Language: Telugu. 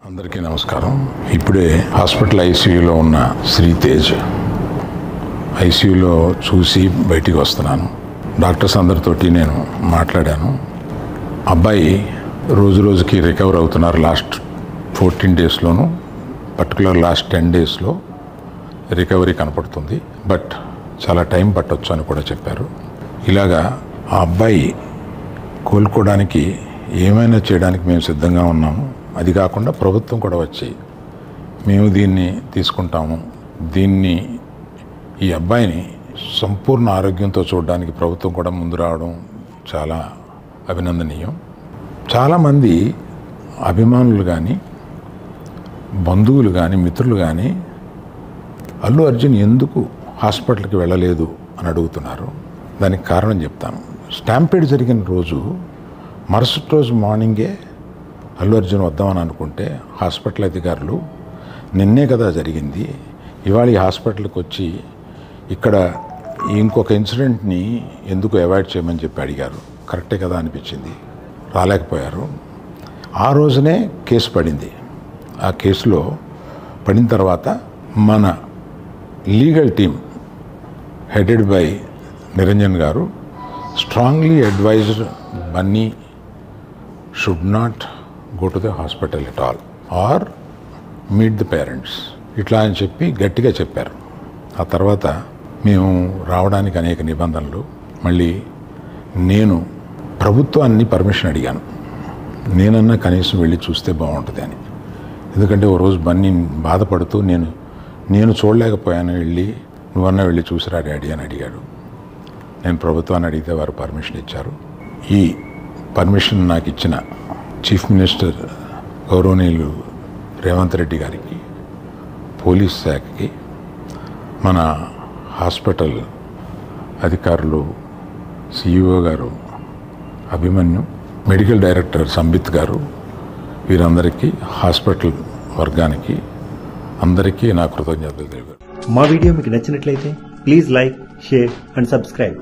అందరికీ నమస్కారం. ఇప్పుడే హాస్పిటల్ ఐసీయూలో ఉన్న శ్రీతేజ్ ఐసీయూలో చూసి బయటికి వస్తున్నాను. డాక్టర్స్ అందరితోటి నేను మాట్లాడాను. అబ్బాయి రోజు రోజుకి రికవర్ అవుతున్నారు. లాస్ట్ 14 డేస్లోనూ పర్టికులర్ లాస్ట్ 10 డేస్లో రికవరీ కనపడుతుంది. బట్ చాలా టైం పట్టొచ్చు అని కూడా చెప్పారు. ఇలాగా ఆ అబ్బాయి కోలుకోవడానికి ఏమైనా చేయడానికి మేము సిద్ధంగా ఉన్నాము. అది కాకుండా ప్రభుత్వం కూడా వచ్చి మేము దీన్ని తీసుకుంటాము, ఈ అబ్బాయిని సంపూర్ణ ఆరోగ్యంతో చూడడానికి ప్రభుత్వం కూడా ముందు రావడం చాలా అభినందనీయం. చాలామంది అభిమానులు కానీ, బంధువులు కానీ, మిత్రులు కానీ అల్లు అర్జున్ ఎందుకు హాస్పిటల్కి వెళ్ళలేదు అని అడుగుతున్నారు. దానికి కారణం చెప్తాను. స్టాంపీడ్ జరిగిన రోజు మరుసటి రోజు మార్నింగే అల్లు అర్జున్ వద్దామని అనుకుంటే హాస్పిటల్ అధికారులు నిన్నే కదా జరిగింది, ఇవాళ ఈ హాస్పిటల్కి వచ్చి ఇక్కడ ఇంకొక ఇన్సిడెంట్ని ఎందుకు అవాయిడ్ చేయమని చెప్పి అడిగారు. కరెక్టే కదా అనిపించింది. రాలేకపోయారు. ఆ రోజునే కేసు పడింది. ఆ కేసులో పడిన తర్వాత మన legal team headed by Niranjan garu strongly advised Bunny should not go to the hospital at all or meet the parents ఇట్లా అని చెప్పి గట్టిగా చెప్పారు. ఆ తర్వాత మేము రావడానికి అనేక నిబంధనలు, మళ్ళీ నేను ప్రభుత్వాన్ని పర్మిషన్ అడిగాను. నేనన్నా కనీసం వెళ్ళి చూస్తే బాగుంటుంది అని. ఎందుకంటే ఓ రోజు బన్నీ బాధపడుతూ నేను చూడలేకపోయాను, నువ్వన్నా వెళ్ళి చూసిరా డాడీ అని అడిగాడు. నేను ప్రభుత్వాన్ని అడిగితే వారు పర్మిషన్ ఇచ్చారు. ఈ పర్మిషన్ నాకు ఇచ్చిన చీఫ్ మినిస్టర్ గౌరవనీయులు రేవంత్ రెడ్డి గారికి, పోలీస్ శాఖకి, మన హాస్పిటల్ అధికారులు సిఇఓ గారు అభిమన్యు, మెడికల్ డైరెక్టర్ సంబిత్ గారు, వీరందరికీ, హాస్పిటల్ వర్గానికి అందరికీ నా కృతజ్ఞతలు తెలిపారు. మా వీడియో మీకు నచ్చినట్లయితే please like, share and subscribe.